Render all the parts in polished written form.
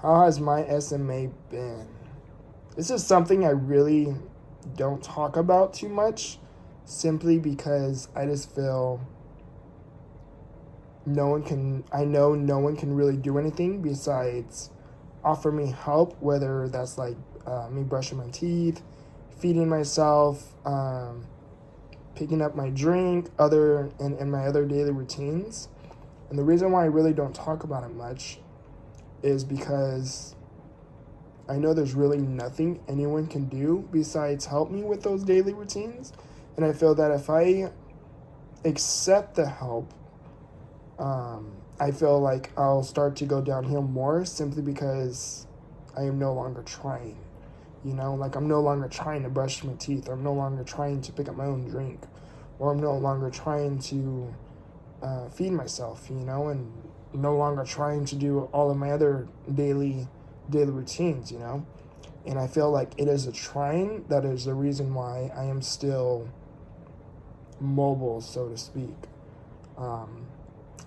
How has my SMA been? This is something I really don't talk about too much, simply because I just feel I know no one can really do anything besides offer me help, whether that's like me brushing my teeth, feeding myself, picking up my drink, and my other daily routines. And the reason why I really don't talk about it much is because I know there's really nothing anyone can do besides help me with those daily routines. And I feel that if I accept the help, I feel like I'll start to go downhill more simply because I am no longer trying. Like I'm no longer trying to brush my teeth, or I'm no longer trying to pick up my own drink, or I'm no longer trying to feed myself, and no longer trying to do all of my other daily routines, And I feel like it is a trying that is the reason why I am still mobile, so to speak.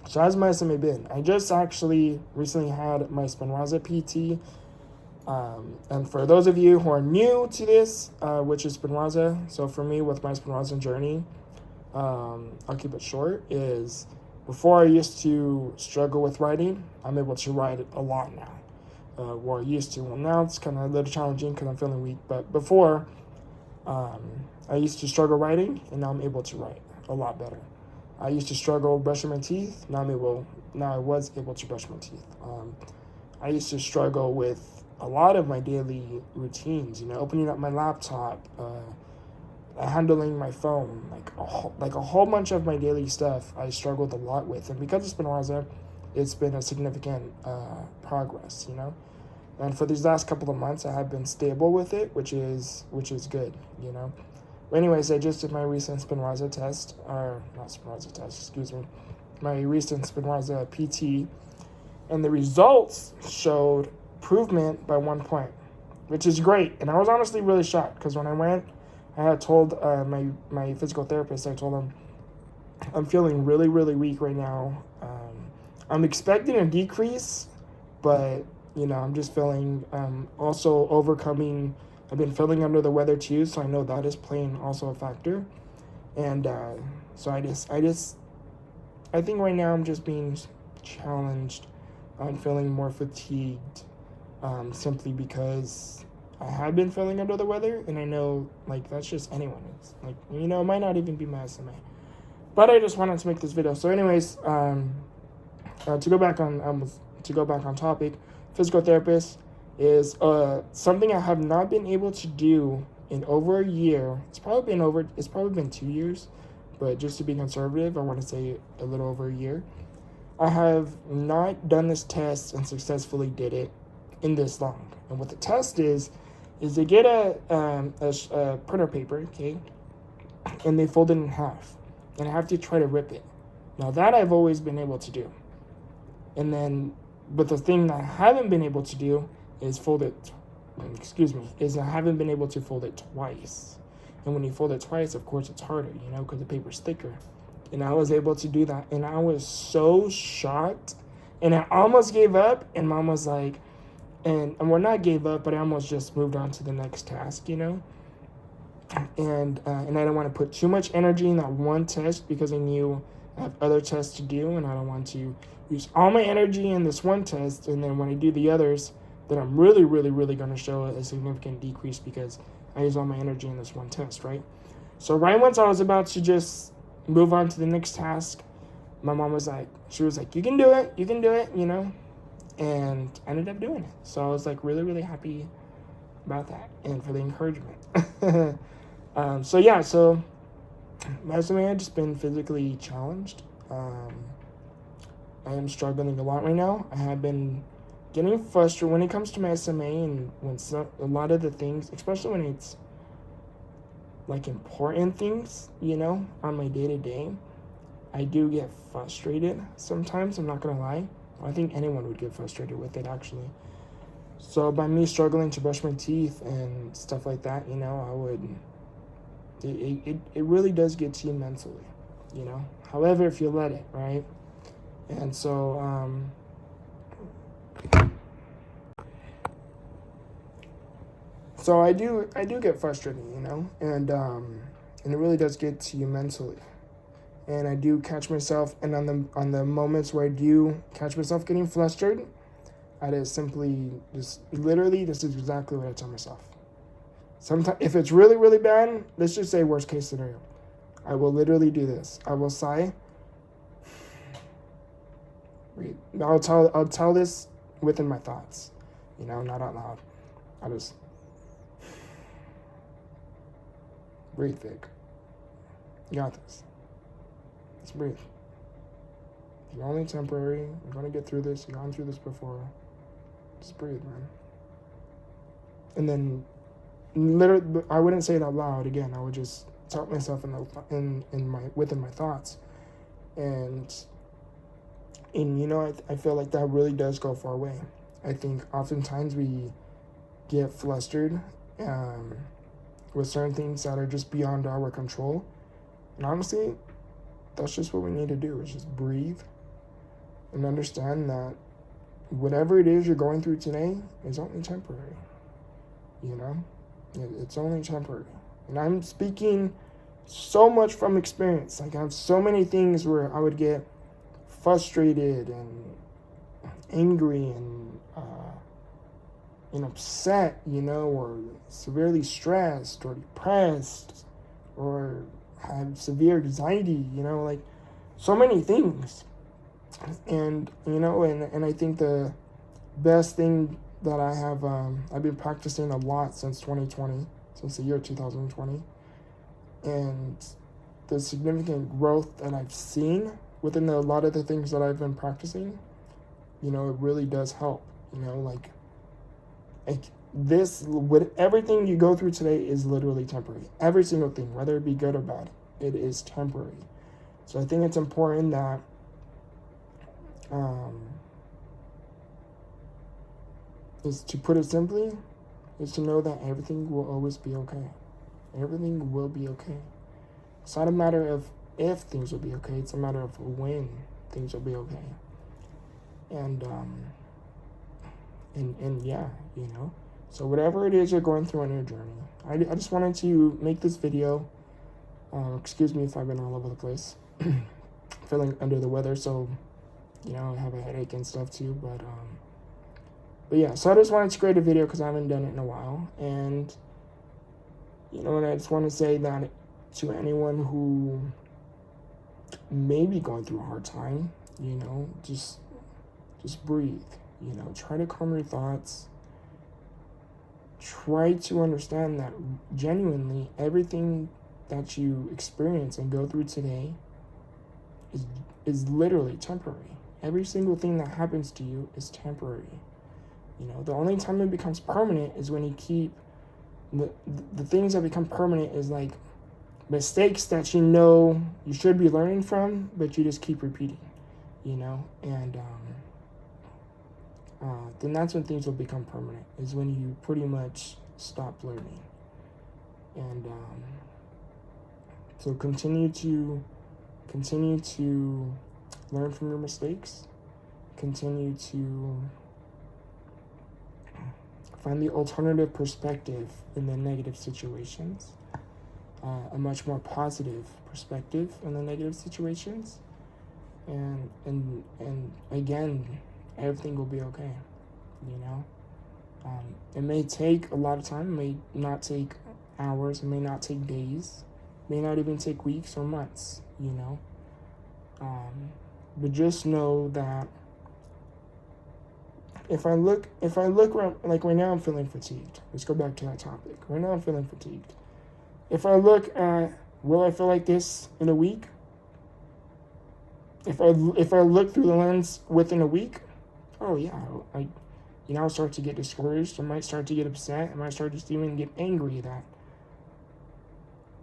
So how's my SMA been? I just actually recently had my Spinal PT. And for those of you who are new to this, which is Spinal, so for me with my Spinal journey, I'll keep it short, is before I used to struggle with writing, I'm able to write a lot now. Well, I used to. Well, now it's kind of a little challenging because I'm feeling weak. But before, I used to struggle writing, and now I'm able to write a lot better. I used to struggle brushing my teeth. Now I was able to brush my teeth. I used to struggle with a lot of my daily routines. Opening up my laptop, handling my phone, like a whole bunch of my daily stuff. I struggled a lot with, and because of Spinal, it's been a significant progress. And for these last couple of months, I have been stable with it, which is good. But anyways, I just did my recent Spinal test, or not Spinal test, excuse me, my recent Spinal PT, and the results showed improvement by 1 point, which is great. And I was honestly really shocked because when I went, I had told my physical therapist, I told him, I'm feeling really, really weak right now. I'm expecting a decrease, but I'm just feeling also overcoming. I've been feeling under the weather too, so I know that is playing also a factor. And so I think right now I'm just being challenged. I'm feeling more fatigued, simply because I have been feeling under the weather, and I know that's just anyone. It's it might not even be my SMA. But I just wanted to make this video. So anyways, to go back on topic, physical therapist is something I have not been able to do in over a year. It's probably been 2 years, but just to be conservative, I want to say a little over a year. I have not done this test and successfully did it in this long. And what the test is they get a printer paper, okay, and they fold it in half, and I have to try to rip it. Now that I've always been able to do. But the thing that I haven't been able to do is I haven't been able to fold it twice. And when you fold it twice, of course, it's harder, because the paper's thicker. And I was able to do that, and I was so shocked, and I almost gave up, and Mom was like, and well, not gave up, but I almost just moved on to the next task, And I don't want to put too much energy in that one test because I knew I have other tests to do, and I don't want to use all my energy in this one test, and then when I do the others, then I'm really, really, really going to show a significant decrease because I use all my energy in this one test, right? So right once I was about to just move on to the next task, my mom was like, you can do it, and I ended up doing it. So I was really, really happy about that and for the encouragement. So my SMA had just been physically challenged. I am struggling a lot right now. I have been getting frustrated when it comes to my SMA, and when a lot of the things, especially when it's important things, on my day-to-day, I do get frustrated sometimes. I'm not gonna lie. I think anyone would get frustrated with it, actually. So by me struggling to brush my teeth and stuff like that, it really does get to you mentally, however, if you let it, right? And so So I do get frustrated, you know, and it really does get to you mentally. And I do catch myself, and on the moments where I do catch myself getting flustered, I just simply this is exactly what I tell myself. Sometimes if it's really, really bad, let's just say worst case scenario, I will literally do this. I will sigh. I'll tell this within my thoughts, you know, not out loud. I just breathe, Vic. You got this. Just breathe. You're only temporary. You're gonna get through this. You've gone through this before. Just breathe, man. And then, literally, I wouldn't say it out loud. Again, I would just tell myself within my thoughts, and you know, I feel like that really does go far away. I think oftentimes we get flustered with certain things that are just beyond our control, and honestly, that's just what we need to do, is just breathe and understand that whatever it is you're going through today is only temporary. You know, it's only temporary. And I'm speaking so much from experience. Like, I have so many things where I would get frustrated and angry and upset, you know, or severely stressed or depressed or have severe anxiety, you know, like so many things. And, you know, and I think the best thing that I have, I've been practicing a lot since 2020, since the year 2020. And the significant growth that I've seen within a lot of the things that I've been practicing, you know, it really does help. You know, like this, with everything you go through today is literally temporary. Every single thing, whether it be good or bad, it is temporary. So I think it's important that is to put it simply, is to know that everything will always be okay. Everything will be okay. It's not a matter of if things will be okay, it's a matter of when things will be okay. And yeah, you know. So whatever it is you're going through on your journey, I just wanted to make this video. Excuse me if I've been all over the place. Feeling under the weather, so, you know, I have a headache and stuff too, but yeah, so I just wanted to create a video because I haven't done it in a while, and, you know, and I just want to say that to anyone who may be going through a hard time, you know, just breathe, you know, try to calm your thoughts, try to understand that genuinely everything that you experience and go through today is literally temporary. Every single thing that happens to you is temporary. You know, the only time it becomes permanent is when you keep the things that become permanent is like mistakes that you know you should be learning from, but you just keep repeating, you know, and then that's when things will become permanent, is when you pretty much stop learning. And so continue to learn from your mistakes, continue to find the alternative perspective in the negative situations, a much more positive perspective in the negative situations, and again, everything will be okay, you know. It may take a lot of time, it may not take hours, it may not take days, it may not even take weeks or months, you know. But just know that if I look around, like right now I'm feeling fatigued. Let's go back to that topic. Right now I'm feeling fatigued. If I look at, will I feel like this in a week? If I look through the lens within a week, oh yeah, I'll start to get discouraged. I might start to get upset. I might start to even get angry that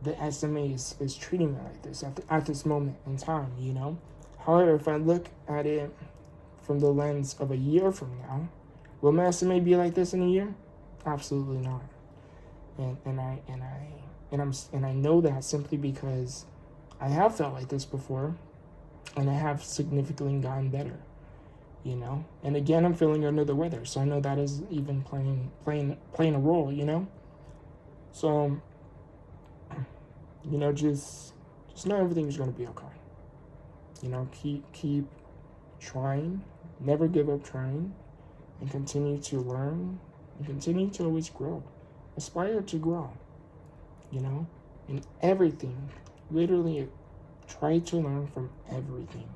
the SMA is treating me like this at this moment in time, you know. However, if I look at it from the lens of a year from now, will my SMA be like this in a year? Absolutely not. And I know that simply because I have felt like this before, and I have significantly gotten better, you know. And again, I'm feeling under the weather, so I know that is even playing a role, you know. So, just know everything's going to be okay. Keep trying, never give up trying, and continue to learn, and continue to always grow. Aspire to grow, in everything. Literally, try to learn from everything.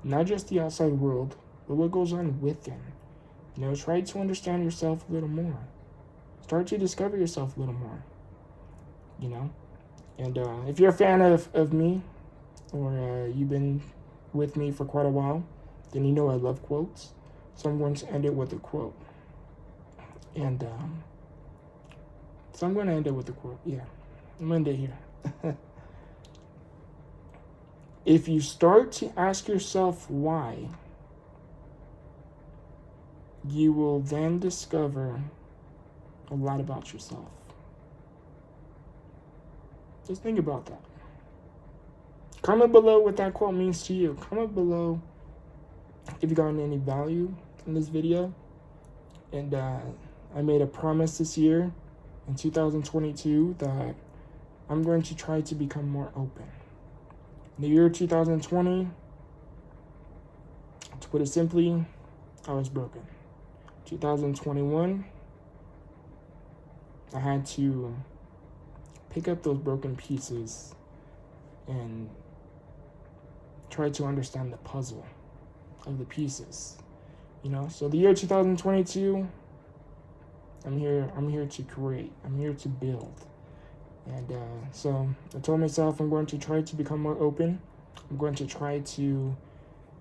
Not just the outside world, but what goes on within. Try to understand yourself a little more. Start to discover yourself a little more. And if you're a fan of me, or you've been with me for quite a while, then I love quotes. So I'm going to end it with a quote. And so I'm going to end it with a quote. Yeah, I'm going to end it here. If you start to ask yourself why, you will then discover a lot about yourself. Just think about that. Comment below what that quote means to you. Comment below if you gotten any value in this video. And I made a promise this year, in 2022, that I'm going to try to become more open. In the year 2020, to put it simply, I was broken. 2021, I had to pick up those broken pieces and try to understand the puzzle of the pieces. So the year 2022, I'm here to create. I'm here to build. And so I told myself I'm going to try to become more open. I'm going to try to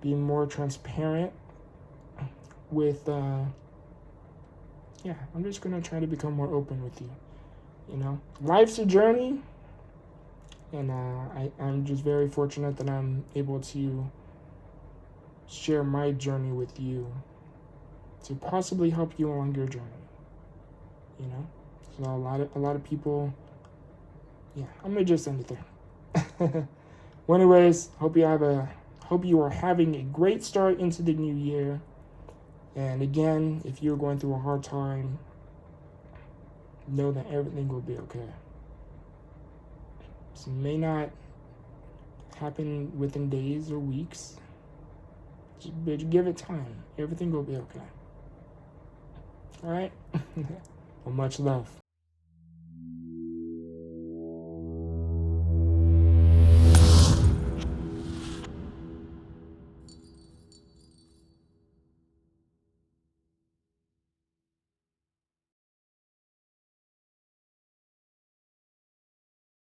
be more transparent with, I'm just going to try to become more open with you. Life's a journey. And I'm just very fortunate that I'm able to share my journey with you to possibly help you along your journey. So a lot of people. Yeah, I'm gonna just end it there. Well, anyways, hope you are having a great start into the new year. And again, if you're going through a hard time, know that everything will be okay. So it may not happen within days or weeks, but give it time. Everything will be okay. All right? Well, much love.